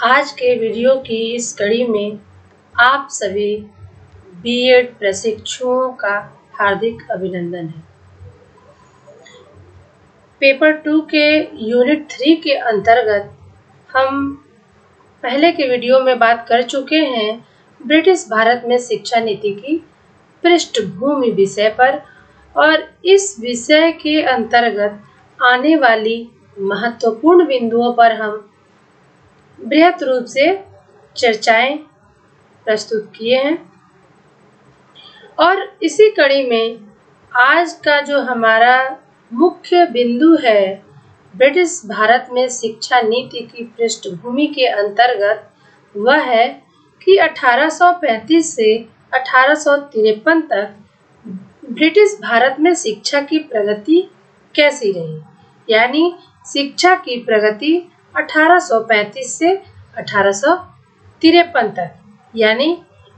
आज के वीडियो की इस कड़ी में आप सभी बीएड प्रशिक्षुओं का हार्दिक अभिनंदन है। पेपर 2 के यूनिट 3 के अंतर्गत हम पहले के वीडियो में बात कर चुके हैं ब्रिटिश भारत में शिक्षा नीति की पृष्ठभूमि विषय पर, और इस विषय के अंतर्गत आने वाली महत्वपूर्ण बिंदुओं पर हम बृहत रूप से चर्चाएं प्रस्तुत किए हैं। और इसी कड़ी में आज का जो हमारा मुख्य बिंदु है ब्रिटिश भारत में शिक्षा नीति की पृष्ठभूमि के अंतर्गत, वह है कि 1835 से 1853 तक ब्रिटिश भारत में शिक्षा की प्रगति कैसी रही। यानी शिक्षा की प्रगति 1835 से 1853 तक, यानी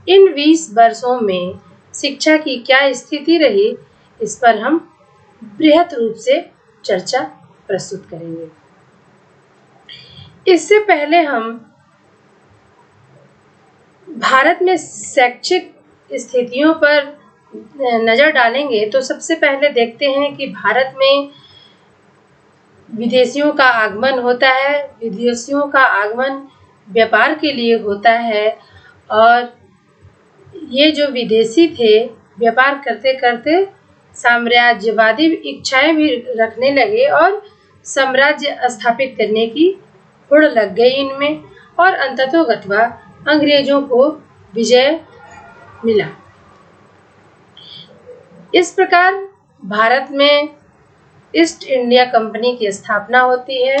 इन 20 वर्षों में शिक्षा की क्या स्थिति रही, इस पर हम बृहत रूप से चर्चा प्रस्तुत करेंगे। इससे पहले हम भारत में शैक्षिक स्थितियों पर नजर डालेंगे तो सबसे पहले देखते हैं कि भारत में विदेशियों का आगमन होता है। विदेशियों का आगमन व्यापार के लिए होता है, और ये जो विदेशी थे व्यापार करते करते साम्राज्यवादी इच्छाएं भी रखने लगे और साम्राज्य स्थापित करने की होड़ लग गई इनमें, और अंततोगत्वा अंग्रेजों को विजय मिला। इस प्रकार भारत में ईस्ट इंडिया कंपनी की स्थापना होती है।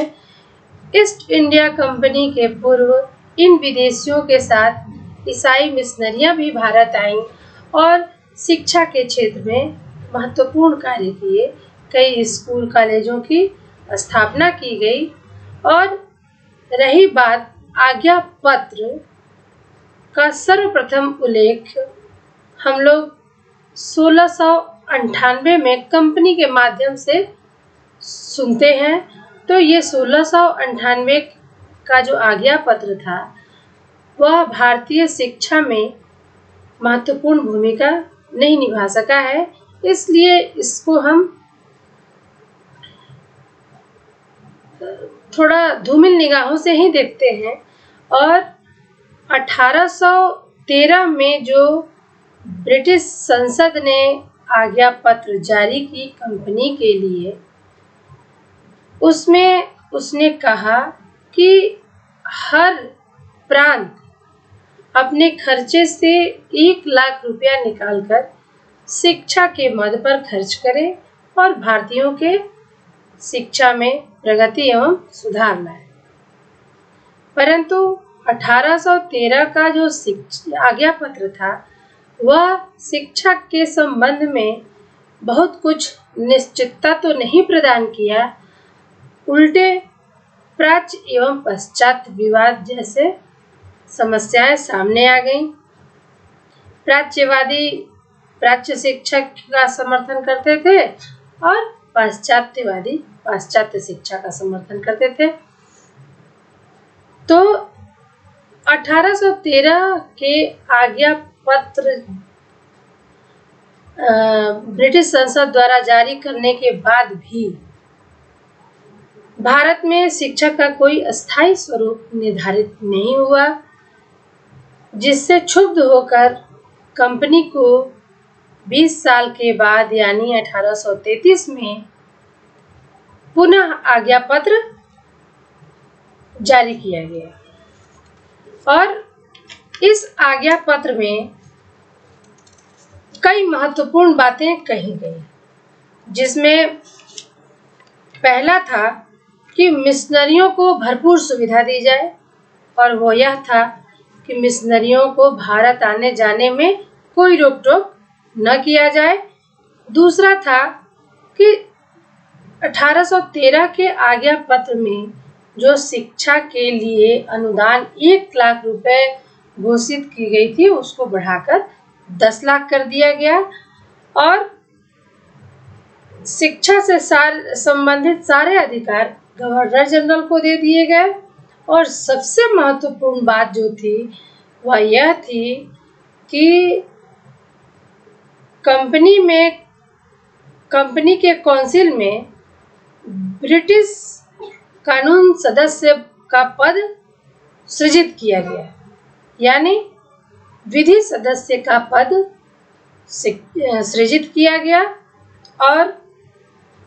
ईस्ट इंडिया कंपनी के पूर्व इन विदेशियों के साथ ईसाई मिशनरियां भी भारत आईं और शिक्षा के क्षेत्र में महत्वपूर्ण कार्य किए। कई स्कूल कॉलेजों की स्थापना की गई। और रही बात आज्ञा पत्र का, सर्वप्रथम उल्लेख हम लोग 1698 में कंपनी के माध्यम से सुनते हैं। तो ये 1698 का जो आज्ञा पत्र था वह भारतीय शिक्षा में महत्वपूर्ण भूमिका नहीं निभा सका है, इसलिए इसको हम थोड़ा धूमिल निगाहों से ही देखते हैं। और 1813 में जो ब्रिटिश संसद ने आज्ञा पत्र जारी की कंपनी के लिए, उसमें उसने कहा कि हर प्रांत अपने खर्चे से 1 लाख रुपया निकालकर शिक्षा के मद पर खर्च करे और भारतीयों के शिक्षा में प्रगति एवं सुधार लाए। परंतु 1813 का जो आज्ञा पत्र था वह शिक्षा के संबंध में बहुत कुछ निश्चितता तो नहीं प्रदान किया, उल्टे प्राच्य एवं पश्चात विवाद जैसे समस्याएं सामने आ गईं। प्राच्यवादी प्राच्य शिक्षा का समर्थन करते थे और पाश्चात्यवादी पाश्चात्य शिक्षा का समर्थन करते थे। तो 1813 के आज्ञा पत्र ब्रिटिश संसद द्वारा जारी करने के बाद भी भारत में शिक्षा का कोई अस्थायी स्वरूप निर्धारित नहीं हुआ, जिससे क्षुब्ध होकर कंपनी को 20 साल के बाद यानी 1833 में पुनः आज्ञा पत्र जारी किया गया। और इस आज्ञा पत्र में कई महत्वपूर्ण बातें कही गई, जिसमें पहला था कि मिशनरियों को भरपूर सुविधा दी जाए, और वो यह था कि मिशनरियों को भारत आने जाने में कोई रोक टोक न किया जाए। दूसरा था कि 1813 के आज्ञा पत्र में जो शिक्षा के लिए अनुदान 1 लाख रुपए घोषित की गई थी उसको बढ़ाकर 10 लाख कर दिया गया, और शिक्षा से संबंधित सारे अधिकार गवर्नर जनरल को दे दिए गए। और सबसे महत्वपूर्ण बात जो थी वह यह थी कि कंपनी के काउंसिल में ब्रिटिश कानून सदस्य का पद सृजित किया गया, यानी विधि सदस्य का पद सृजित किया गया। और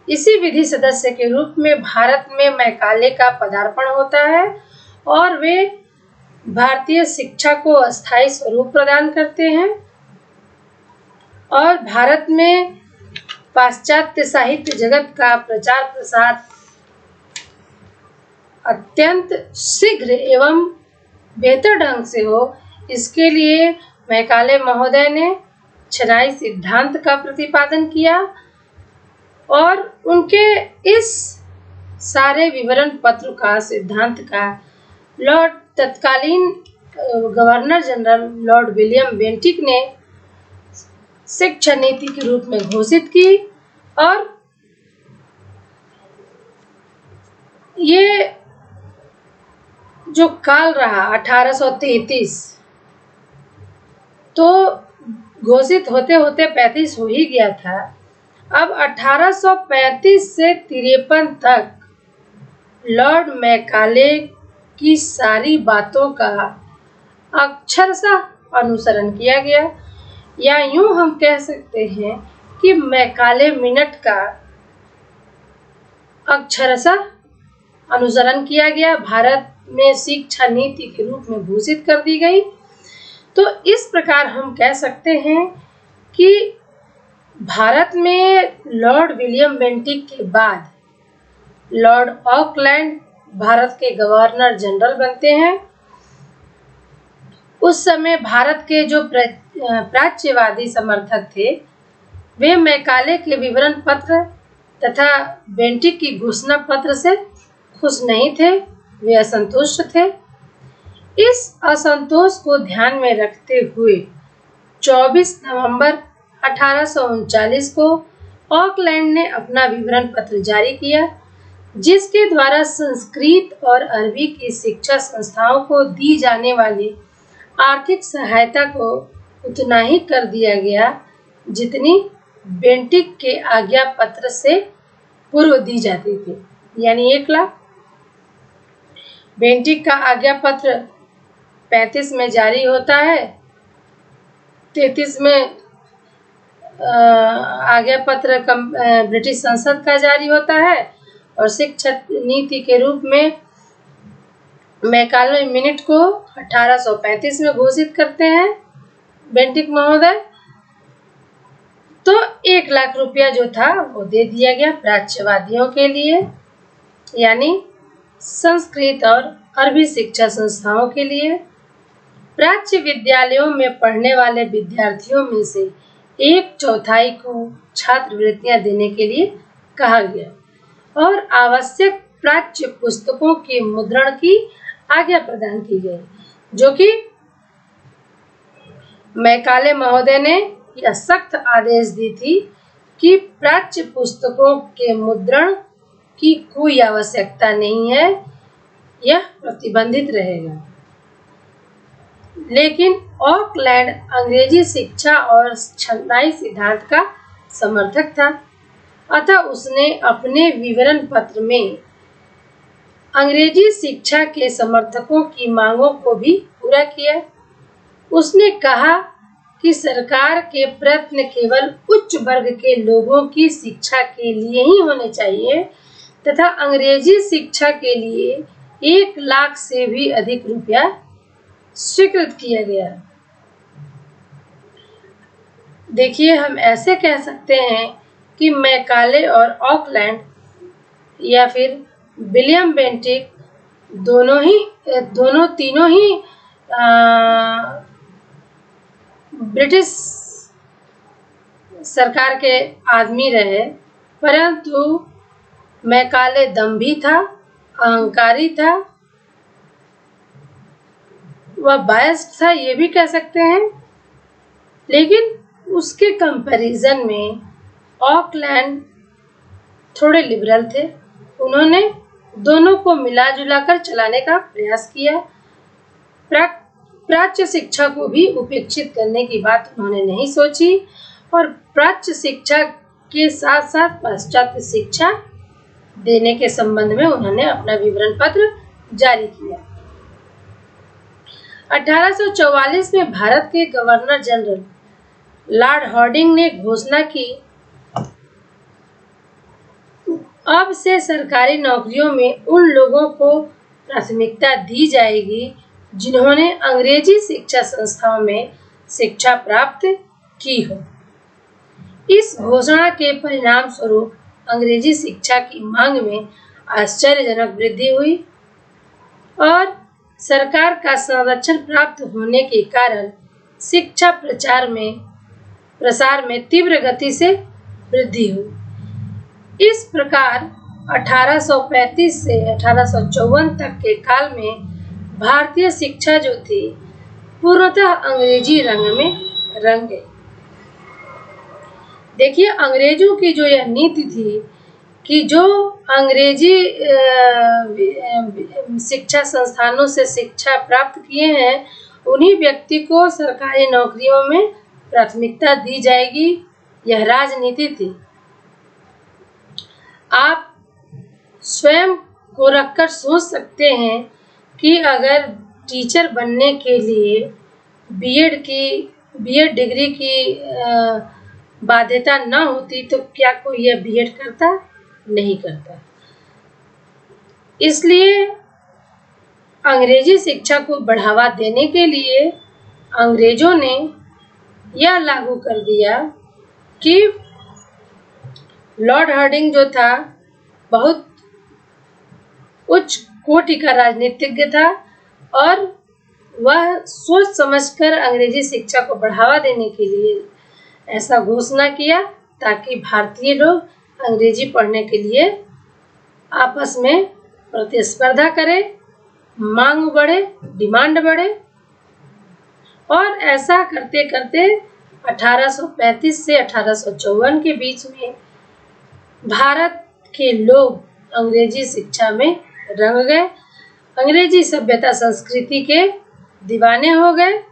इसी विधि सदस्य के रूप में भारत में मैकाले का पदार्पण होता है और वे भारतीय शिक्षा को अस्थायी स्वरूप प्रदान करते हैं और भारत में पाश्चात्य साहित्य जगत का प्रचार प्रसार अत्यंत शीघ्र एवं बेहतर ढंग से हो, इसके लिए मैकाले महोदय ने छनाई सिद्धांत का प्रतिपादन किया और उनके इस सारे विवरण पत्र का सिद्धांत का तत्कालीन governor general Lord William Bentinck ने शिक्षा नीति के रूप में घोषित की। और ये जो काल रहा 1833, तो घोषित होते होते 35 हो ही गया था। अब 1835 से 53 तक लॉर्ड मैकाले की सारी बातों का अक्षरशः अनुसरण किया गया, या यूं हम कह सकते हैं कि मैकाले मिनट का अक्षरशः अनुसरण किया गया, भारत में शिक्षा नीति के रूप में घोषित कर दी गई। तो इस प्रकार हम कह सकते हैं कि भारत में लॉर्ड विलियम बेंटिक के बाद लॉर्ड ऑकलैंड भारत के गवर्नर जनरल बनते हैं। उस समय भारत के जो प्राच्यवादी समर्थक थे वे मैकाले के विवरण पत्र तथा बेंटिक की घोषणा पत्र से खुश नहीं थे, वे असंतुष्ट थे। इस असंतोष को ध्यान में रखते हुए 24 नवंबर 1839 को ऑकलैंड ने अपना विवरण पत्र जारी किया, जिसके द्वारा संस्कृत और अरबी की शिक्षा संस्थाओं को दी जाने वाली आर्थिक सहायता को उतना ही कर दिया गया जितनी बेंटिक के आज्ञा पत्र से पूर्व दी जाती थी, यानी 1 लाख। बेंटिक का आज्ञा पत्र 35 में जारी होता है, 33 में आज्ञा पत्र ब्रिटिश संसद का जारी होता है और शिक्षा नीति के रूप में मैकाले मिनट को 1835 में घोषित करते हैं बेंटिक महोदय। तो 1 लाख रुपया जो था वो दे दिया गया प्राच्यवादियों के लिए, यानी संस्कृत और अरबी शिक्षा संस्थाओं के लिए। प्राच्य विद्यालयों में पढ़ने वाले विद्यार्थियों में से 1/4 को छात्रवृत्तियां देने के लिए कहा गया और आवश्यक प्राच्य पुस्तकों के मुद्रण की आज्ञा प्रदान की गई, जो कि मैकाले महोदय ने यह सख्त आदेश दी थी कि प्राच्य पुस्तकों के मुद्रण की कोई आवश्यकता नहीं है, यह प्रतिबंधित रहेगा। लेकिन ऑकलैंड अंग्रेजी शिक्षा और छनाई सिद्धांत का समर्थक था, अतः उसने अपने विवरण पत्र में अंग्रेजी शिक्षा के समर्थकों की मांगों को भी पूरा किया। उसने कहा कि सरकार के प्रयत्न केवल उच्च वर्ग के लोगों की शिक्षा के लिए ही होने चाहिए तथा अंग्रेजी शिक्षा के लिए 1 लाख से भी अधिक रुपया स्वीकृत किया गया। देखिए, हम ऐसे कह सकते हैं कि मैकाले और ऑकलैंड या फिर विलियम बेंटिक तीनों ही ब्रिटिश सरकार के आदमी रहे, परंतु मैकाले दम्भी था, अहंकारी था, वह बायस्ड था, ये भी कह सकते हैं। लेकिन उसके कंपैरिजन में ऑकलैंड थोड़े लिबरल थे। उन्होंने दोनों को मिला जुलाकर चलाने का प्रयास किया। प्राच्य शिक्षा को भी उपेक्षित करने की बात उन्होंने नहीं सोची और प्राच्य शिक्षा के साथ साथ पाश्चात्य शिक्षा देने के संबंध में उन्होंने अपना विवरण पत्र जारी किया। 1844 में भारत के गवर्नर जनरल लॉर्ड हार्डिंग ने घोषणा की, अब से सरकारी नौकरियों में उन लोगों को प्राथमिकता दी जाएगी जिन्होंने अंग्रेजी शिक्षा संस्थाओं में शिक्षा प्राप्त की हो। इस घोषणा के परिणाम स्वरूप अंग्रेजी शिक्षा की मांग में आश्चर्यजनक वृद्धि हुई और सरकार का संरक्षण प्राप्त होने के कारण शिक्षा प्रसार में तीव्र गति से वृद्धि हुई। इस प्रकार 1835 से 1854 तक के काल में भारतीय शिक्षा जो थी पूर्णतः अंग्रेजी रंग में रंग गई। देखिए, अंग्रेजों की जो यह नीति थी कि जो अंग्रेजी शिक्षा संस्थानों से शिक्षा प्राप्त किए हैं उन्हीं व्यक्ति को सरकारी नौकरियों में प्राथमिकता दी जाएगी, यह राजनीति थी। आप स्वयं को रखकर सोच सकते हैं कि अगर टीचर बनने के लिए बीएड डिग्री की बाध्यता न होती तो क्या कोई यह बीएड करता? नहीं करता। इसलिए अंग्रेजी शिक्षा को बढ़ावा देने के लिए अंग्रेजों ने यह लागू कर दिया कि लॉर्ड हार्डिंग जो था बहुत उच्च कोटि का राजनीतिज्ञ था और वह सोच समझकर अंग्रेजी शिक्षा को बढ़ावा देने के लिए ऐसा घोषणा किया ताकि भारतीय लोग अंग्रेजी पढ़ने के लिए आपस में प्रतिस्पर्धा करें, मांग बढ़े, डिमांड बढ़े। और ऐसा करते करते 1835 से 1854 के बीच में भारत के लोग अंग्रेजी शिक्षा में रंग गए, अंग्रेजी सभ्यता संस्कृति के दीवाने हो गए।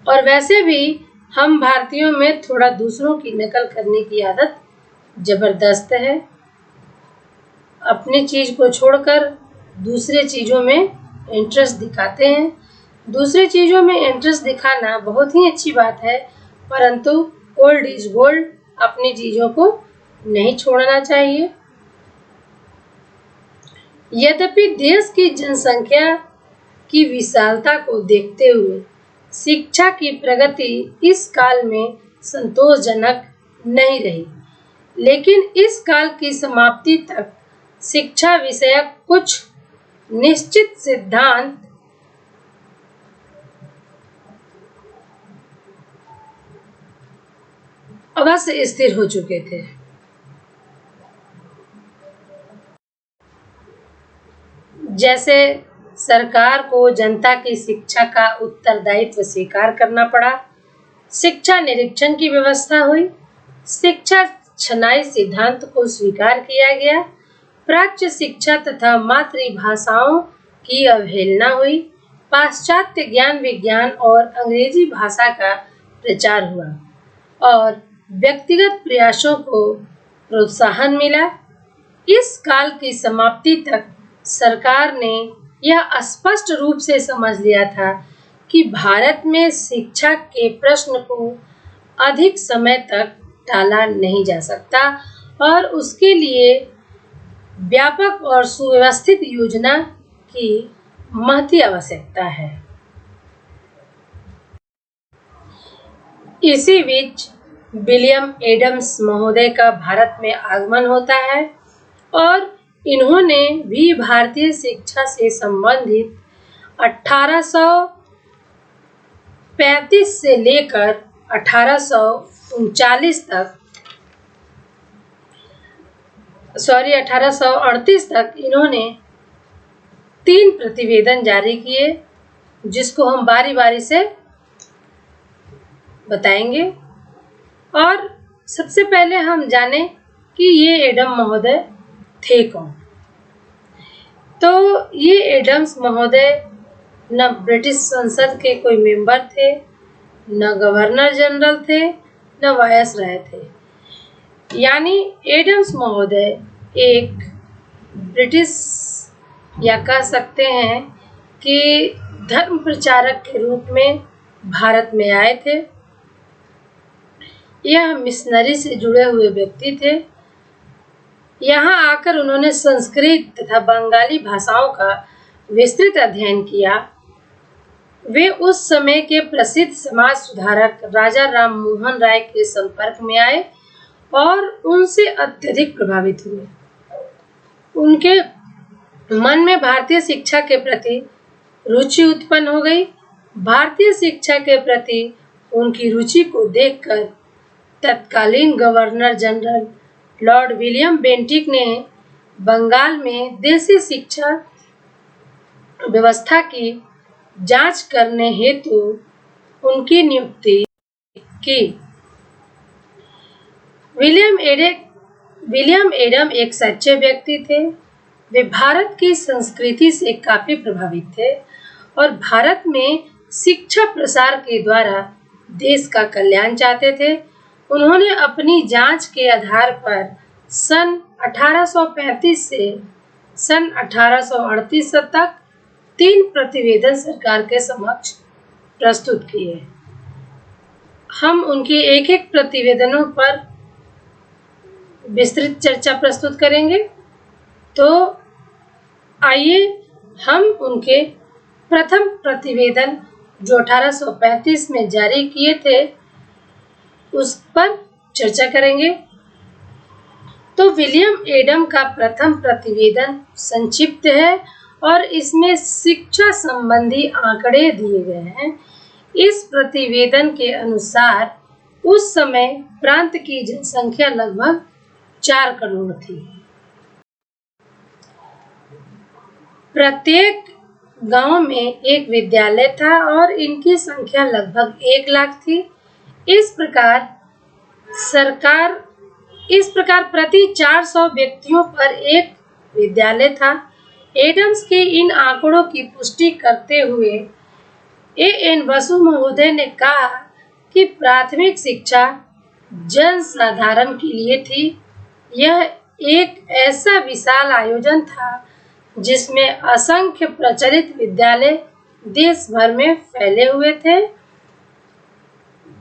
और वैसे भी हम भारतीयों में थोड़ा दूसरों की नकल करने की आदत जबरदस्त है। अपनी चीज को छोड़कर दूसरे चीजों में इंटरेस्ट दिखाते हैं। दूसरे चीजों में इंटरेस्ट दिखाना बहुत ही अच्छी बात है, परंतु ओल्ड इज गोल्ड, अपनी चीजों को नहीं छोड़ना चाहिए। यद्यपि देश की जनसंख्या की विशालता को देखते हुए शिक्षा की प्रगति इस काल में संतोषजनक नहीं रही, लेकिन इस काल की समाप्ति तक शिक्षा विषयक कुछ निश्चित सिद्धांत अवश्य स्थिर हो चुके थे। जैसे सरकार को जनता की शिक्षा का उत्तरदायित्व स्वीकार करना पड़ा, शिक्षा निरीक्षण की व्यवस्था हुई, शिक्षा छनाई सिद्धांत को स्वीकार किया गया, प्राच्य शिक्षा तथा मातृभाषाओं की अवहेलना हुई, पाश्चात्य ज्ञान विज्ञान और अंग्रेजी भाषा का प्रचार हुआ और व्यक्तिगत प्रयासों को प्रोत्साहन मिला। इस काल की समाप्ति तक सरकार ने यह स्पष्ट रूप से समझ लिया था कि भारत में शिक्षा के प्रश्न को अधिक समय तक टाला नहीं जा सकता और उसके लिए व्यापक और सुव्यवस्थित योजना की महती आवश्यकता है। इसी बीच विलियम एडम्स महोदय का भारत में आगमन होता है और इन्होंने भी भारतीय शिक्षा से संबंधित 1835 से लेकर 1838 तक इन्होंने 3 प्रतिवेदन जारी किए, जिसको हम बारी बारी से बताएंगे। और सबसे पहले हम जाने कि ये एडम महोदय थे कौन? तो ये एडम्स महोदय न ब्रिटिश संसद के कोई मेंबर थे, न गवर्नर जनरल थे, न वायसराय थे। यानी एडम्स महोदय एक ब्रिटिश, या कह सकते हैं कि धर्म प्रचारक के रूप में भारत में आए थे। यह मिशनरी से जुड़े हुए व्यक्ति थे। यहाँ आकर उन्होंने संस्कृत तथा बंगाली भाषाओं का विस्तृत अध्ययन किया। वे उस समय के प्रसिद्ध समाज सुधारक राजा राम मोहन राय के संपर्क में आए और उनसे अत्यधिक प्रभावित हुए। उनके मन में भारतीय शिक्षा के प्रति रुचि उत्पन्न हो गई। भारतीय शिक्षा के प्रति उनकी रुचि को देखकर तत्कालीन governor general Lord William Bentinck ने बंगाल में देसी शिक्षा व्यवस्था की जांच करने हेतु उनकी नियुक्ति की। विलियम एडम एक सच्चे व्यक्ति थे। वे भारत की संस्कृति से काफी प्रभावित थे और भारत में शिक्षा प्रसार के द्वारा देश का कल्याण चाहते थे। उन्होंने अपनी जांच के आधार पर सन 1835 से सन 1838 तक 3 प्रतिवेदन सरकार के समक्ष प्रस्तुत किए। हम उनके एक-एक प्रतिवेदनों पर विस्तृत चर्चा प्रस्तुत करेंगे। तो आइए हम उनके प्रथम प्रतिवेदन जो 1835 में जारी किए थे उस पर चर्चा करेंगे। तो विलियम एडम का प्रथम प्रतिवेदन संक्षिप्त है और इसमें शिक्षा संबंधी आंकड़े दिए गए हैं। इस प्रतिवेदन के अनुसार उस समय प्रांत की जनसंख्या लगभग 4 करोड़ थी। प्रत्येक गांव में एक विद्यालय था और इनकी संख्या लगभग 1 लाख थी। इस प्रकार प्रति 400 व्यक्तियों पर एक विद्यालय था। एडम्स के इन आंकड़ों की पुष्टि करते हुए A.N. बसु महोदय ने कहा कि प्राथमिक शिक्षा जन साधारण के लिए थी। यह एक ऐसा विशाल आयोजन था जिसमें असंख्य प्रचलित विद्यालय देश भर में फैले हुए थे।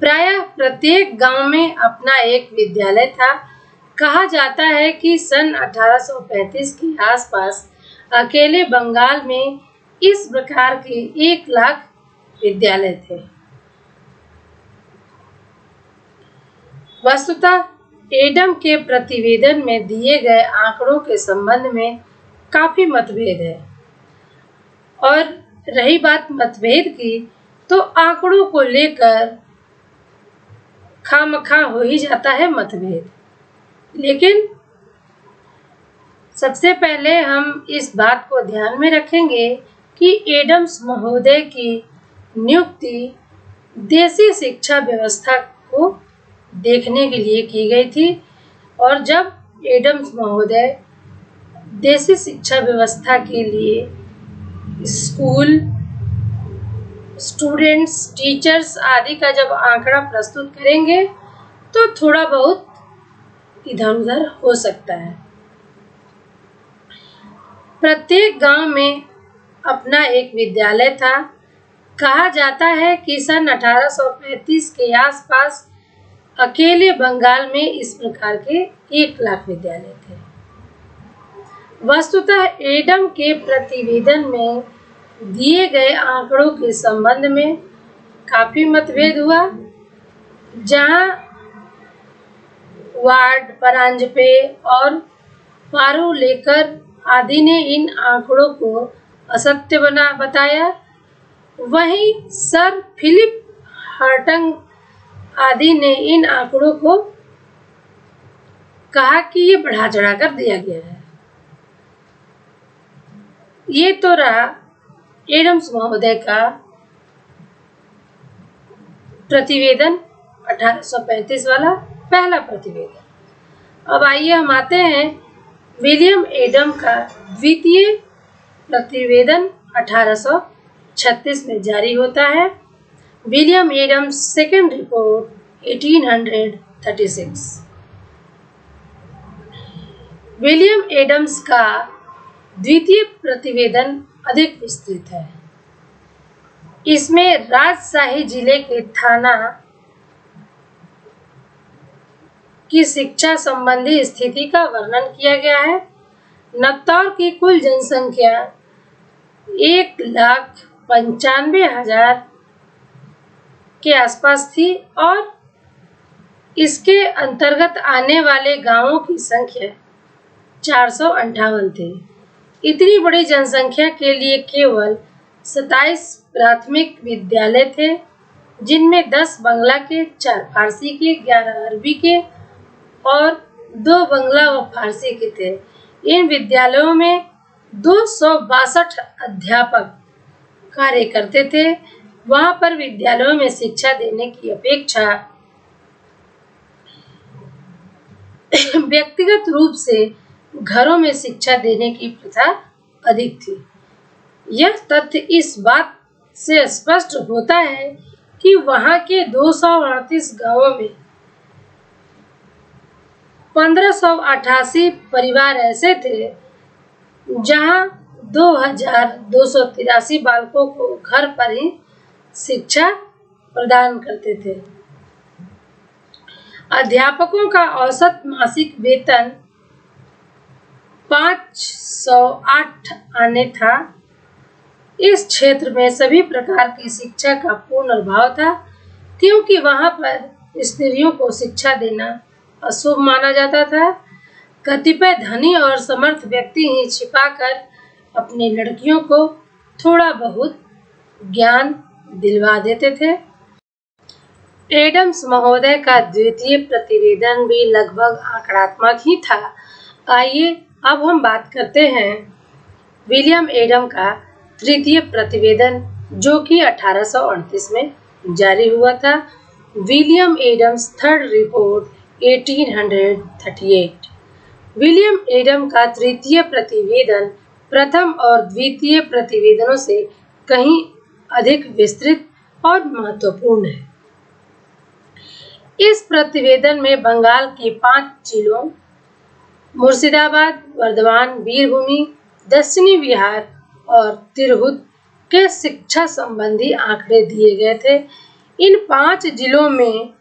प्रायः प्रत्येक गांव में अपना एक विद्यालय था। कहा जाता है कि सन 1835 के आसपास अकेले बंगाल में इस प्रकार के 1 लाख विद्यालय थे। वस्तुतः एडम के प्रतिवेदन में दिए गए आंकड़ों के संबंध में काफी मतभेद है और रही बात मतभेद की, तो आंकड़ों को लेकर खामखा हो ही जाता है मतभेद। लेकिन सबसे पहले हम इस बात को ध्यान में रखेंगे कि एडम्स महोदय की नियुक्ति देसी शिक्षा व्यवस्था को देखने के लिए की गई थी और जब एडम्स महोदय देसी शिक्षा व्यवस्था के लिए स्कूल, स्टूडेंट्स, टीचर्स आदि का जब आंकड़ा प्रस्तुत करेंगे तो थोड़ा बहुत इधर-उधर हो सकता है। प्रत्येक गांव में अपना एक विद्यालय था। कहा जाता है कि सन 1835 के आसपास अकेले बंगाल में इस प्रकार के 1 लाख विद्यालय थे। वस्तुतः एडम के प्रतिवेदन में दिए गए आंकड़ों के संबंध में काफी मतभेद हुआ। जहां वार्ड, परांजपे और पारुलेकर आदि ने इन आंकड़ों को असत्य बताया, वहीं सर फिलिप हर्टंग आदि ने इन आंकड़ों को कहा कि ये बढ़ा चढ़ाकर दिया गया है। ये तो रहा एडम्स महोदय का प्रतिवेदन 1835 वाला पहला प्रतिवेदन। अब आइए हम आते हैं विलियम एडम का द्वितीय प्रतिवेदन 1836 में जारी होता है। William Adams second report 1836। William Adams का द्वितीय प्रतिवेदन अधिक विस्तृत है। इसमें राजशाही जिले के थाना की शिक्षा संबंधी स्थिति का वर्णन किया गया है। नत्तौर की कुल जनसंख्या 1,95,000 के आसपास थी और इसके अंतर्गत आने वाले गांवों की संख्या 458 थे। इतनी बड़ी जनसंख्या के लिए केवल 27 प्राथमिक विद्यालय थे, जिनमें 10 बांग्ला के, 4 फारसी के, 11 अरबी के और 2 बांग्ला व फारसी के थे। इन विद्यालयों में 262 अध्यापक कार्य करते थे। वहां पर विद्यालयों में शिक्षा देने की अपेक्षा व्यक्तिगत रूप से घरों में शिक्षा देने की प्रथा अधिक थी। यह तथ्य इस बात से स्पष्ट होता है कि वहां के 238 गांवों में 1588 परिवार ऐसे थे जहां 2283 बालकों को घर पर ही शिक्षा प्रदान करते थे। अध्यापकों का औसत मासिक वेतन 508 आने था। इस क्षेत्र में सभी प्रकार की शिक्षा का पूर्ण अभाव था, क्योंकि वहां पर स्त्रियों को शिक्षा देना अशुभ माना जाता था। कतिपय धनी और समर्थ व्यक्ति ही छिपाकर अपनी लड़कियों को थोड़ा बहुत ज्ञान दिलवा देते थे। एडम्स महोदय का द्वितीय प्रतिवेदन भी लगभग आंकड़ात्मक ही था। आइए अब हम बात करते हैं विलियम एडम का तृतीय प्रतिवेदन, जो कि 1838 में जारी हुआ था। William Adams third report 1838। William Adam का तृतीय प्रतिवेदन प्रथम और द्वितीय प्रतिवेदनों से कहीं अधिक विस्तृत और महत्वपूर्ण है। इस प्रतिवेदन में बंगाल के 5 जिलों मुर्शिदाबाद, वर्धमान, वीरभूमि, दक्षिणी बिहार और तिरहुत के शिक्षा संबंधी आंकड़े दिए गए थे। इन 5 जिलों में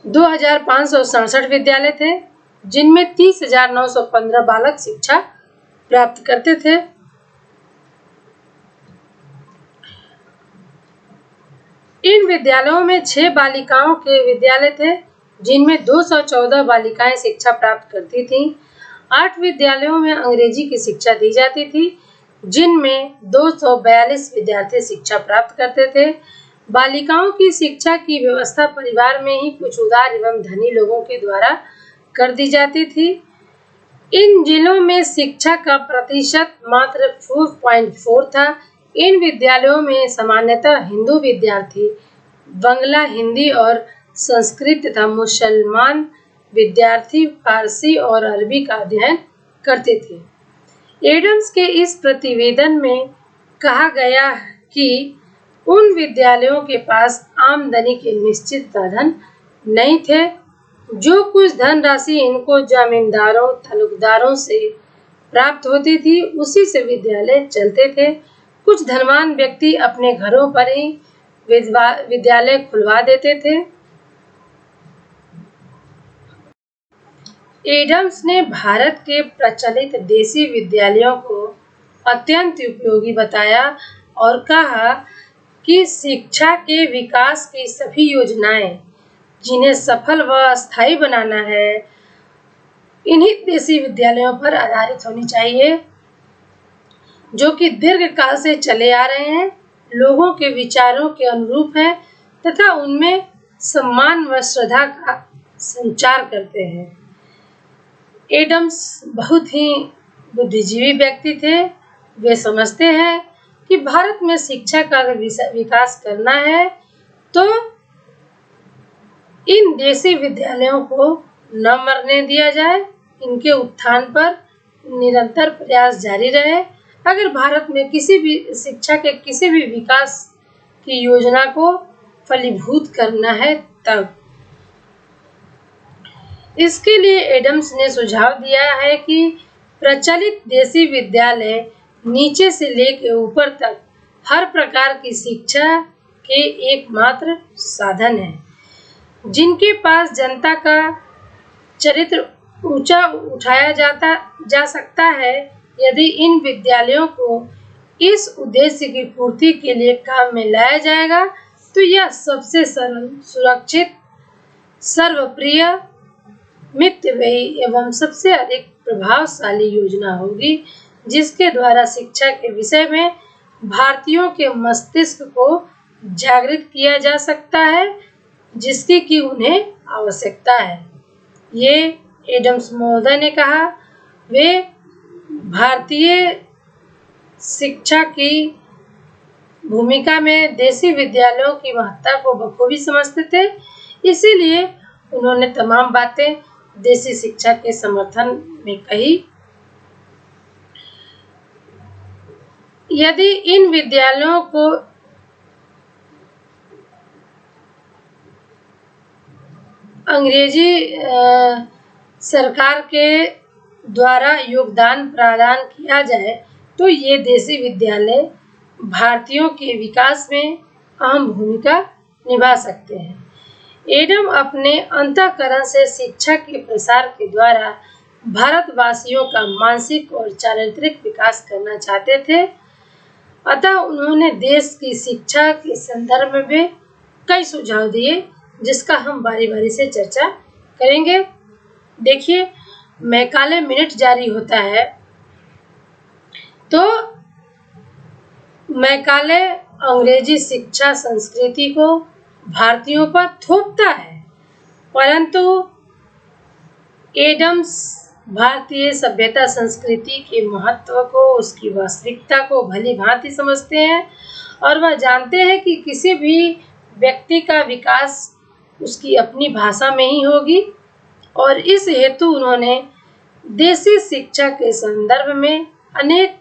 2567 विद्यालय थे, जिनमें 30,915 बालक शिक्षा प्राप्त करते थे। इन विद्यालयों में 6 बालिकाओं के विद्यालय थे, जिनमें 214 बालिकाएं शिक्षा प्राप्त करती थीं। 8 विद्यालयों में अंग्रेजी की शिक्षा दी जाती थी, जिनमें 242 विद्यार्थी शिक्षा प्राप्त करते थे। बालिकाओं की शिक्षा की व्यवस्था परिवार में ही कुछ उदार एवं धनी लोगों के द्वारा कर दी जाती थी। इन जिलों में शिक्षा का प्रतिशत मात्र 4.4 था। इन विद्यालयों में सामान्यतः हिंदू विद्यार्थी बांग्ला, हिंदी और संस्कृत तथा मुसलमान विद्यार्थी फारसी और अरबी का अध्ययन करते थे। एडम्स के इस प्रतिवेदन में कहा गया कि उन विद्यालयों के पास आमदनी के निश्चित साधन नहीं थे। जो कुछ धनराशि इनको जमींदारों, तालुकदारों से प्राप्त होती थी, उसी से विद्यालय चलते थे। कुछ धनवान व्यक्ति अपने घरों पर ही विद्यालय खुलवा देते थे। एडम्स ने भारत के प्रचलित देसी विद्यालयों को अत्यंत उपयोगी बताया और कहा कि शिक्षा के विकास की सभी योजनाएं जिन्हें सफल व स्थायी बनाना है, इन्हीं देसी विद्यालयों पर आधारित होनी चाहिए, जो कि दीर्घ काल से चले आ रहे हैं, लोगों के विचारों के अनुरूप हैं तथा उनमें सम्मान व श्रद्धा का संचार करते हैं। एडम्स बहुत ही बुद्धिजीवी व्यक्ति थे। वे समझते हैं कि भारत में शिक्षा का विकास करना है तो इन देसी विद्यालयों को न मरने दिया जाए इनके उत्थान पर निरंतर प्रयास जारी रहे। अगर भारत में किसी भी शिक्षा के किसी भी विकास की योजना को फलीभूत करना है तब इसके लिए एडम्स ने सुझाव दिया है कि प्रचलित देसी विद्यालय नीचे से लेकर ऊपर तक हर प्रकार की शिक्षा के एकमात्र साधन है, जिनके पास जनता का चरित्र ऊंचा उठाया जा सकता है। यदि इन विद्यालयों को इस उद्देश्य की पूर्ति के लिए काम में लाया जाएगा तो यह सबसे सरल, सुरक्षित, सर्वप्रिय, मितव्ययी एवं सबसे अधिक प्रभावशाली योजना होगी, जिसके द्वारा शिक्षा के विषय में भारतीयों के मस्तिष्क को जागृत किया जा सकता है, जिसकी कि उन्हें आवश्यकता है। ये एडम्स महोदय ने कहा। वे भारतीय शिक्षा की भूमिका में देसी विद्यालयों की महत्ता को बखूबी समझते थे, इसीलिए उन्होंने तमाम बातें देसी शिक्षा के समर्थन में कही। यदि इन विद्यालयों को अंग्रेजी सरकार के द्वारा योगदान प्रदान किया जाए तो ये देसी विद्यालय भारतीयों के विकास में अहम भूमिका निभा सकते हैं। एडम अपने अंतःकरण से शिक्षा के प्रसार के द्वारा भारतवासियों का मानसिक और चारित्रिक विकास करना चाहते थे। अतः उन्होंने देश की शिक्षा के संदर्भ में कई सुझाव दिए, जिसका हम बारी बारी से चर्चा करेंगे। देखिए, मैकाले मिनट जारी होता है तो मैकाले अंग्रेजी शिक्षा संस्कृति को भारतीयों पर थोपता है, परंतु एडम्स भारतीय सभ्यता संस्कृति के महत्व को, उसकी वास्तविकता को भली भांति समझते हैं और वह जानते हैं कि किसी भी व्यक्ति का विकास उसकी अपनी भाषा में ही होगी, और इस हेतु उन्होंने देसी शिक्षा के संदर्भ में अनेक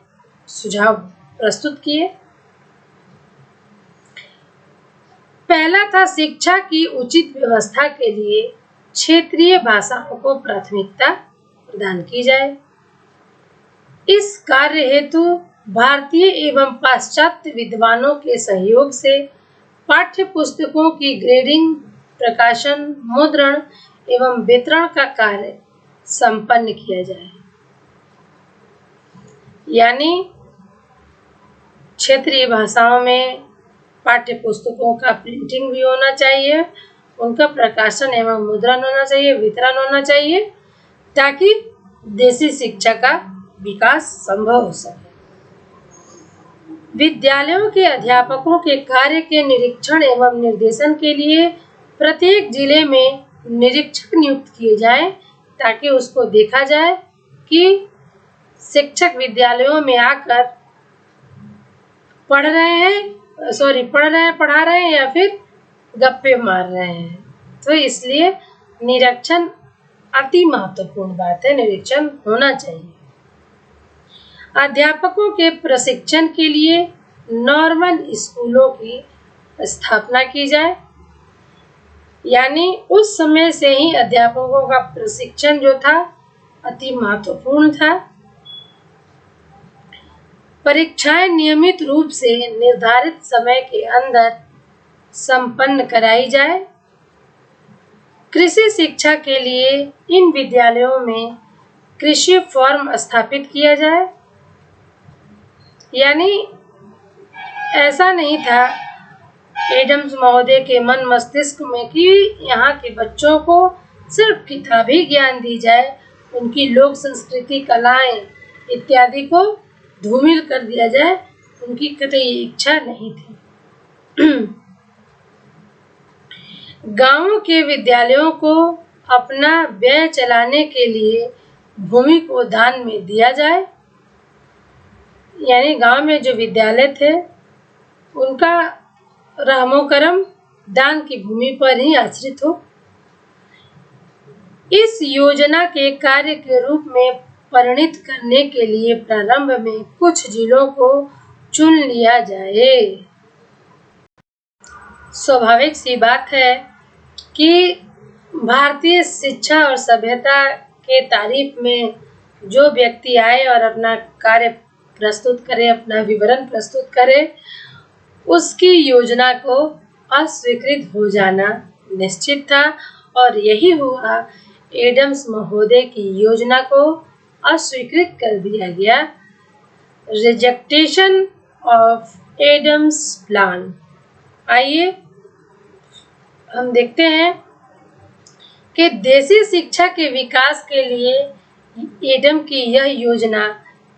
सुझाव प्रस्तुत किए। पहला था, शिक्षा की उचित व्यवस्था के लिए क्षेत्रीय भाषाओं को प्राथमिकता प्रदान की जाए। इस कार्य हेतु भारतीय एवं पाश्चात्य विद्वानों के सहयोग से पाठ्य पुस्तकों की ग्रेडिंग, प्रकाशन, मुद्रण एवं वितरण का कार्य संपन्न किया जाए। यानी क्षेत्रीय भाषाओं में पाठ्य पुस्तकों का प्रिंटिंग भी होना चाहिए, उनका प्रकाशन एवं मुद्रण होना चाहिए, वितरण होना चाहिए, ताकि देसी शिक्षा का विकास संभव हो सके। विद्यालयों के अध्यापकों के कार्य के निरीक्षण एवं निर्देशन के लिए प्रत्येक जिले में निरीक्षक नियुक्त किए जाएं, ताकि उसको देखा जाए कि शिक्षक विद्यालयों में आकर पढ़ा रहे हैं या फिर गप्पे मार रहे हैं। तो इसलिए निरीक्षण अति महत्वपूर्ण बात है, निरीक्षण होना चाहिए। अध्यापकों के प्रशिक्षण के लिए नॉर्मल स्कूलों की स्थापना की जाए, यानी उस समय से ही अध्यापकों का प्रशिक्षण जो था अति महत्वपूर्ण था। परीक्षाएं नियमित रूप से निर्धारित समय के अंदर संपन्न कराई जाए। कृषि शिक्षा के लिए इन विद्यालयों में कृषि फॉर्म स्थापित किया जाए। यानी ऐसा नहीं था एडम्स महोदय के मन मस्तिष्क में कि यहाँ के बच्चों को सिर्फ किताबी ज्ञान दी जाए, उनकी लोक संस्कृति, कलाएं इत्यादि को धूमिल कर दिया जाए, उनकी कतई इच्छा नहीं थी। गांवों के विद्यालयों को अपना व्यय चलाने के लिए भूमि को दान में दिया जाए। यानी गांव में जो विद्यालय थे उनका रहमो करम दान की भूमि पर ही आश्रित हो। इस योजना के कार्य के रूप में परिणित करने के लिए प्रारंभ में कुछ जिलों को चुन लिया जाए। स्वाभाविक सी बात है कि भारतीय शिक्षा और सभ्यता के तारीफ में जो व्यक्ति आए और अपना कार्य प्रस्तुत करे, अपना विवरण प्रस्तुत करे, उसकी योजना को अस्वीकृत हो जाना निश्चित था और यही हुआ। एडम्स महोदय की योजना को अस्वीकृत कर दिया गया। रिजेक्टेशन ऑफ एडम्स प्लान। आइए हम देखते हैं कि देसी शिक्षा के विकास के लिए एडम की यह योजना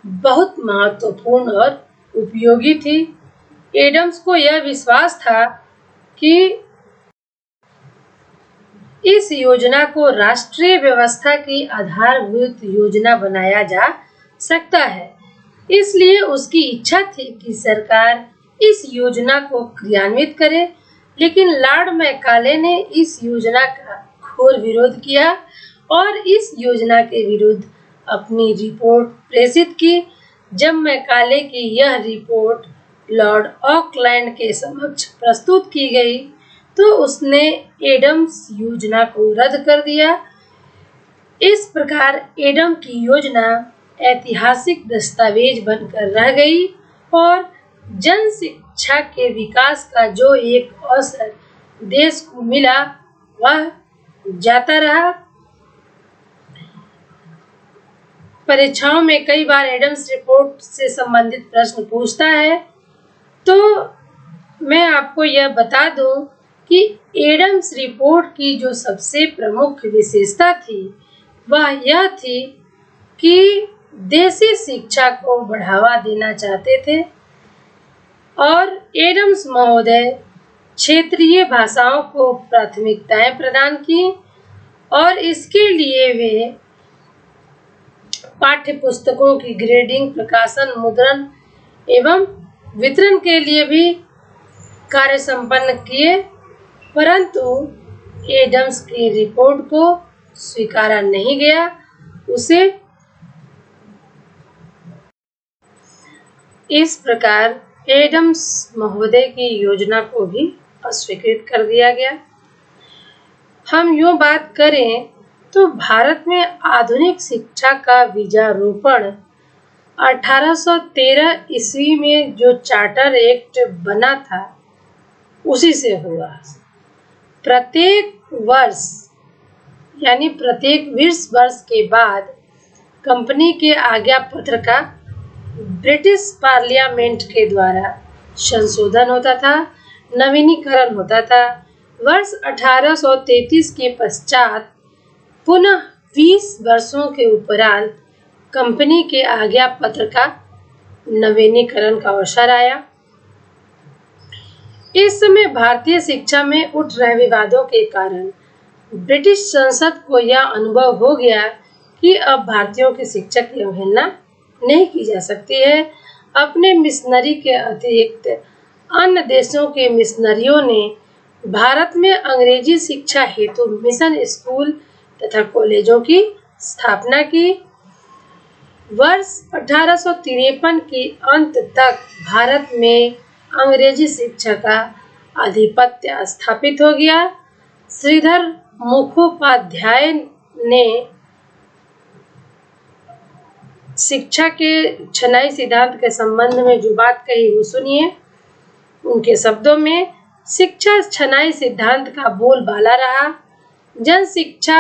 बहुत महत्वपूर्ण और उपयोगी थी। एडम्स को यह विश्वास था कि इस योजना को राष्ट्रीय व्यवस्था की आधारभूत योजना बनाया जा सकता है। इसलिए उसकी इच्छा थी कि सरकार इस योजना को क्रियान्वित करे, लेकिन लॉर्ड मैकाले ने इस योजना का घोर विरोध किया और इस योजना के विरुद्ध अपनी रिपोर्ट प्रेषित की। जब मैकाले की यह रिपोर्ट लॉर्ड ऑकलैंड के समक्ष प्रस्तुत की गई तो उसने एडम्स योजना को रद्द कर दिया। इस प्रकार एडम की योजना ऐतिहासिक दस्तावेज बनकर रह गई और जन शिक्षा के विकास का जो एक अवसर देश को मिला वह जाता रहा। परीक्षाओं में कई बार एडम्स रिपोर्ट से संबंधित प्रश्न पूछता है, तो मैं आपको यह बता दूं कि एडम्स रिपोर्ट की जो सबसे प्रमुख विशेषता थी वह यह थी कि देसी शिक्षा को बढ़ावा देना चाहते थे और एडम्स महोदय क्षेत्रीय भाषाओं को प्राथमिकताएं प्रदान की और इसके लिए वे पाठ्य पुस्तकों की ग्रेडिंग, प्रकाशन, मुद्रण एवं वितरण के लिए भी कार्य संपन्न किए, परंतु एडम्स की रिपोर्ट को स्वीकारा नहीं गया। उसे इस प्रकार एडम्स महोदय की योजना को भी अस्वीकृत कर दिया गया। हम यूं बात करें तो भारत में आधुनिक शिक्षा का बीजारोपण 1813 ईस्वी में जो चार्टर एक्ट बना था उसी से हुआ। प्रत्येक वर्ष यानी प्रत्येक 20 वर्ष के बाद कंपनी के आज्ञा पत्र का ब्रिटिश पार्लियामेंट के द्वारा संशोधन होता था, नवीनीकरण होता था। वर्ष 1833 के पश्चात पुनः 20 वर्षों के उपरांत कंपनी के आज्ञा पत्र का नवीनीकरण का अवसर आया। इस समय भारतीय शिक्षा में उठ रहे विवादों के कारण ब्रिटिश संसद को यह अनुभव हो गया कि अब भारतीयों की शिक्षा की अवहेलना नहीं की जा सकती है। अपने मिशनरी के अतिरिक्त अन्य देशों के मिशनरियों ने भारत में अंग्रेजी शिक्षा हेतु मिशन स्कूल तथा कॉलेजों की स्थापना की। वर्ष 1853 के अंत तक भारत में अंग्रेजी शिक्षा का आधिपत्य स्थापित हो गया। श्रीधर मुखोपाध्याय ने शिक्षा के छनाई सिद्धांत के संबंध में जो बात कही वो सुनिए। उनके शब्दों में, शिक्षा छनाई सिद्धांत का बोलबाला रहा। जन शिक्षा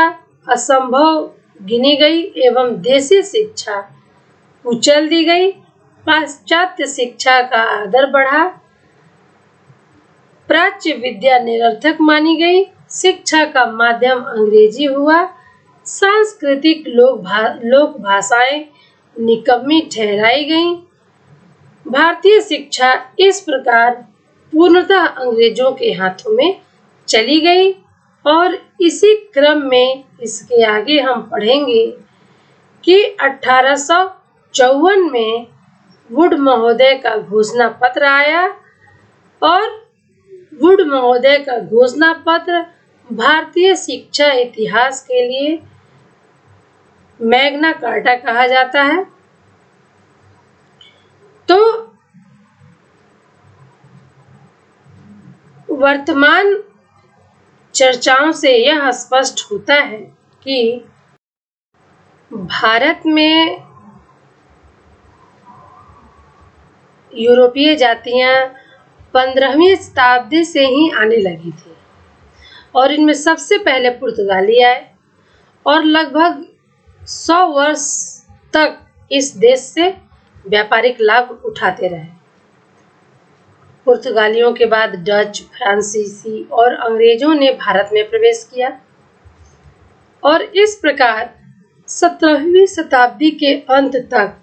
असंभव गिनी गई एवं देसी शिक्षा कुचल दी गई। पाश्चात्य शिक्षा का आदर बढ़ा। प्राच्य विद्या निरर्थक मानी गई। शिक्षा का माध्यम अंग्रेजी हुआ। सांस्कृतिक लोक भाषाएं निकम्मी ठहराई गईं। भारतीय शिक्षा इस प्रकार पूर्णतः अंग्रेजों के हाथों में चली गई और इसी क्रम में इसके आगे हम पढ़ेंगे कि 1854 में वुड महोदय का घोषणा पत्र आया और वुड महोदय का घोषणा पत्र भारतीय शिक्षा इतिहास के लिए मैग्ना कार्टा कहा जाता है। तो वर्तमान चर्चाओं से यह स्पष्ट होता है कि भारत में यूरोपीय जातियां 15वीं शताब्दी से ही आने लगी थी और इनमें सबसे पहले पुर्तगाली आए और लगभग 100 वर्ष तक इस देश से व्यापारिक लाभ उठाते रहे। पुर्तगालियों के बाद डच, फ्रांसीसी और अंग्रेजों ने भारत में प्रवेश किया और इस प्रकार 17वीं शताब्दी के अंत तक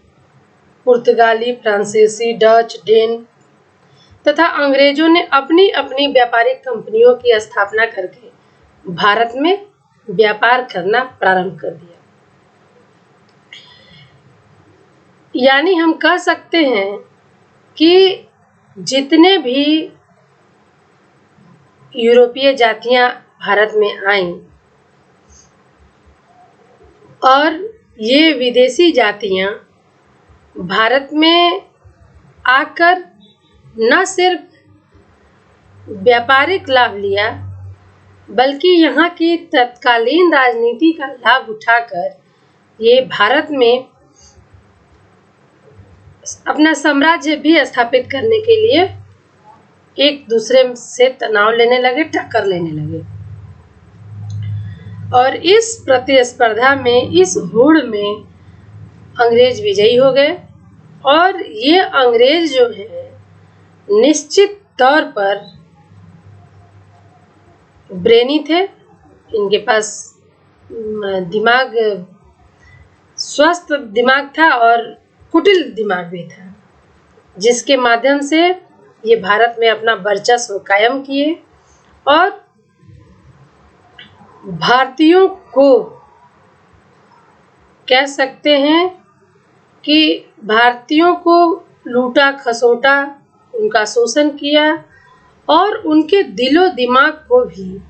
पुर्तगाली, फ्रांसीसी, डच, डेन तथा अंग्रेजों ने अपनी अपनी व्यापारिक कंपनियों की स्थापना करके भारत में व्यापार करना प्रारंभ कर दिया। यानी हम कह सकते हैं कि जितने भी यूरोपीय जातियां भारत में आईं और ये विदेशी जातियां भारत में आकर न सिर्फ व्यापारिक लाभ लिया बल्कि यहाँ की तत्कालीन राजनीति का लाभ उठाकर ये भारत में अपना साम्राज्य भी स्थापित करने के लिए एक दूसरे से तनाव लेने लगे, टक्कर लेने लगे और इस प्रतिस्पर्धा में, इस होड़ में अंग्रेज विजयी हो गए और ये अंग्रेज जो है निश्चित तौर पर ब्रेनी थे। इनके पास दिमाग, स्वस्थ दिमाग था और कुटिल दिमाग भी था, जिसके माध्यम से ये भारत में अपना वर्चस्व कायम किए और भारतीयों को कह सकते हैं कि भारतीयों को लूटा खसोटा, उनका शोषण किया और उनके दिलो दिमाग को भी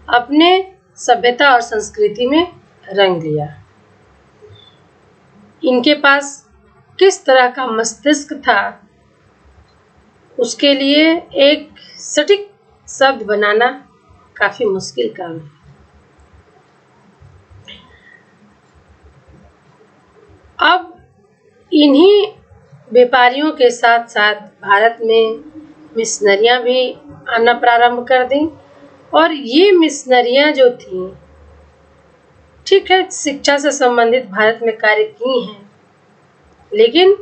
अपने सभ्यता और संस्कृति में रंग लिया। इनके पास किस तरह का मस्तिष्क था, उसके लिए एक सटीक शब्द बनाना काफी मुश्किल काम है। अब इन्हीं व्यापारियों के साथ साथ भारत में मिशनरियां भी आना प्रारंभ कर दी और ये मिशनरियां जो थीं, ठीक है, शिक्षा से संबंधित भारत में कार्य की हैं, लेकिन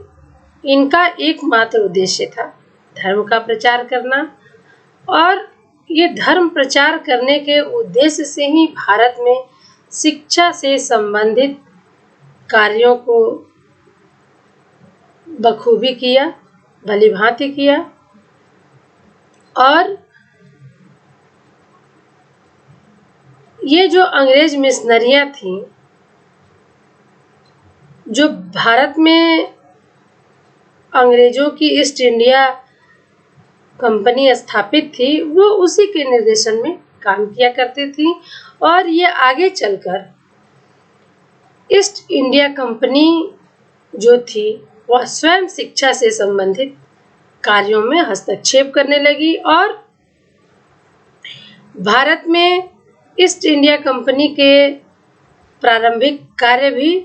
इनका एकमात्र उद्देश्य था धर्म का प्रचार करना और ये धर्म प्रचार करने के उद्देश्य से ही भारत में शिक्षा से संबंधित कार्यों को बखूबी किया, भलीभांति किया और ये जो अंग्रेज मिशनरियां थीं, जो भारत में अंग्रेजों की ईस्ट इंडिया कंपनी स्थापित थी, वो उसी के निर्देशन में काम किया करती थी और ये आगे चलकर ईस्ट इंडिया कंपनी जो थी वह स्वयं शिक्षा से संबंधित कार्यों में हस्तक्षेप करने लगी और भारत में ईस्ट इंडिया कंपनी के प्रारंभिक कार्य भी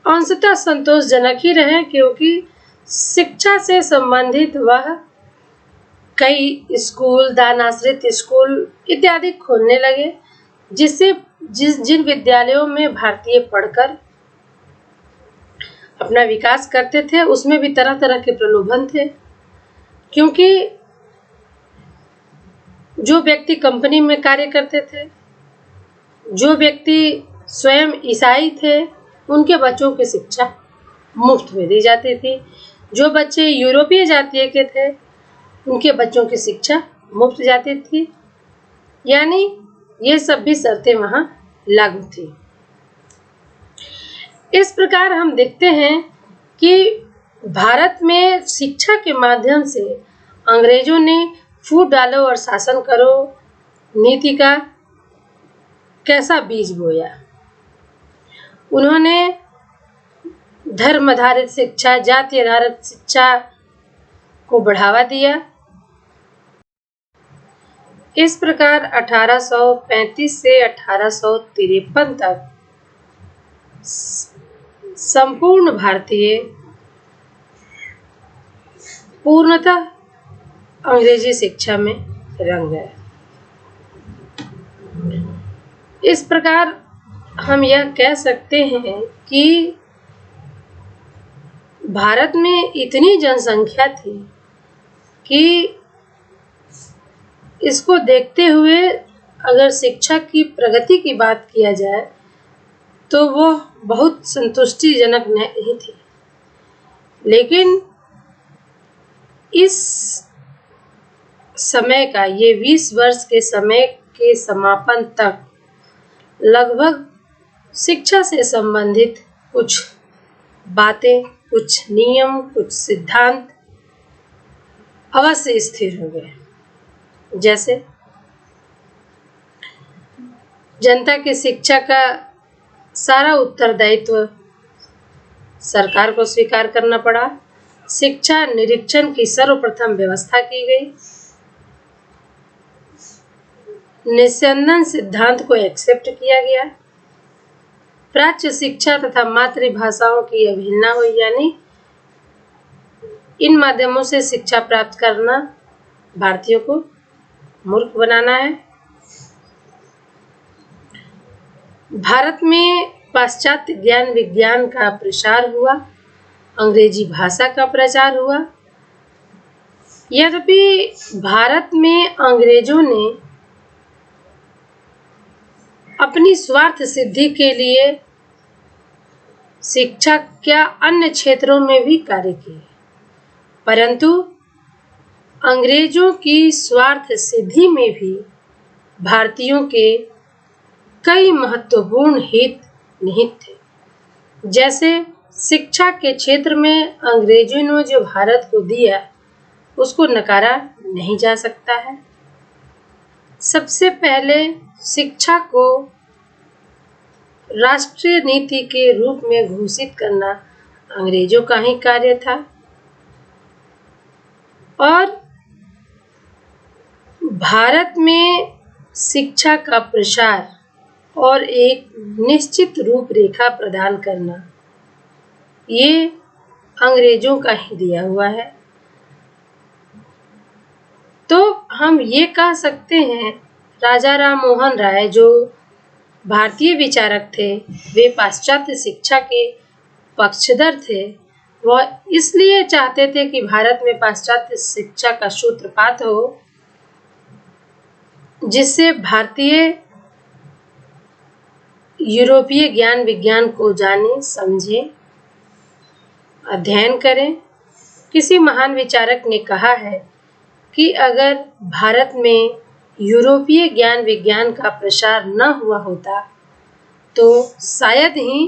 अंशतः संतोषजनक ही रहे, क्योंकि शिक्षा से संबंधित वह कई स्कूल, दान आश्रित स्कूल इत्यादि खोलने लगे, जिससे जिन विद्यालयों में भारतीय पढ़कर अपना विकास करते थे उसमें भी तरह तरह के प्रलोभन थे, क्योंकि जो व्यक्ति कंपनी में कार्य करते थे, जो व्यक्ति स्वयं ईसाई थे, उनके बच्चों की शिक्षा मुफ्त में दी जाती थी। जो बच्चे यूरोपीय जातीय के थे उनके बच्चों की शिक्षा मुफ्त जाती थी। यानी ये सब भी शर्तें वहाँ लागू थी। इस प्रकार हम देखते हैं कि भारत में शिक्षा के माध्यम से अंग्रेजों ने फूट डालो और शासन करो नीति का कैसा बीज बोया। उन्होंने धर्म आधारित शिक्षा, जाति आधारित शिक्षा को बढ़ावा दिया। इस प्रकार 1835 से 1853 तक संपूर्ण भारतीय पूर्णतः अंग्रेजी शिक्षा में रंग गए। इस प्रकार हम यह कह सकते हैं कि भारत में इतनी जनसंख्या थी कि इसको देखते हुए अगर शिक्षा की प्रगति की बात किया जाए तो वह बहुत संतुष्टिजनक नहीं थी। लेकिन इस समय का, ये 20 वर्ष के समय के समापन तक लगभग शिक्षा से संबंधित कुछ बातें, कुछ नियम, कुछ सिद्धांत अवश्य स्थिर हो गए। जैसे जनता की शिक्षा का सारा उत्तरदायित्व सरकार को स्वीकार करना पड़ा। शिक्षा निरीक्षण की सर्वप्रथम व्यवस्था की गई। निस्यंदन सिद्धांत को एक्सेप्ट किया गया। प्राच्य शिक्षा तथा मातृभाषाओं की अवहेलना हुई, यानी इन माध्यमों से शिक्षा प्राप्त करना भारतीयों को मूर्ख बनाना है। भारत में पाश्चात्य ज्ञान विज्ञान का प्रसार हुआ, अंग्रेजी भाषा का प्रचार हुआ। यद्यपि भारत में अंग्रेजों ने अपनी स्वार्थ सिद्धि के लिए शिक्षा क्या अन्य क्षेत्रों में भी कार्य किए, परंतु अंग्रेजों की स्वार्थ सिद्धि में भी भारतीयों के कई महत्वपूर्ण हित निहित थे। जैसे शिक्षा के क्षेत्र में अंग्रेजों ने जो भारत को दिया उसको नकारा नहीं जा सकता है। सबसे पहले शिक्षा को राष्ट्रीय नीति के रूप में घोषित करना अंग्रेजों का ही कार्य था और भारत में शिक्षा का प्रसार और एक निश्चित रूपरेखा प्रदान करना ये अंग्रेजों का ही दिया हुआ है। तो हम ये कह सकते हैं राजा राम मोहन राय जो भारतीय विचारक थे, वे पाश्चात्य शिक्षा के पक्षधर थे। वह इसलिए चाहते थे कि भारत में पाश्चात्य शिक्षा का सूत्रपात हो, जिससे भारतीय यूरोपीय ज्ञान विज्ञान को जाने, समझे, अध्ययन करें। किसी महान विचारक ने कहा है कि अगर भारत में यूरोपीय ज्ञान विज्ञान का प्रसार न हुआ होता तो शायद ही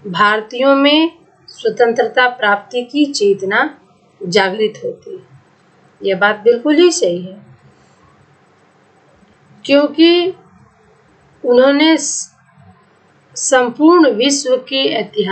भारतीयों में स्वतंत्रता प्राप्ति की चेतना जागृत होती। यह बात बिल्कुल ही सही है, क्योंकि उन्होंने संपूर्ण विश्व के ऐतिहासिक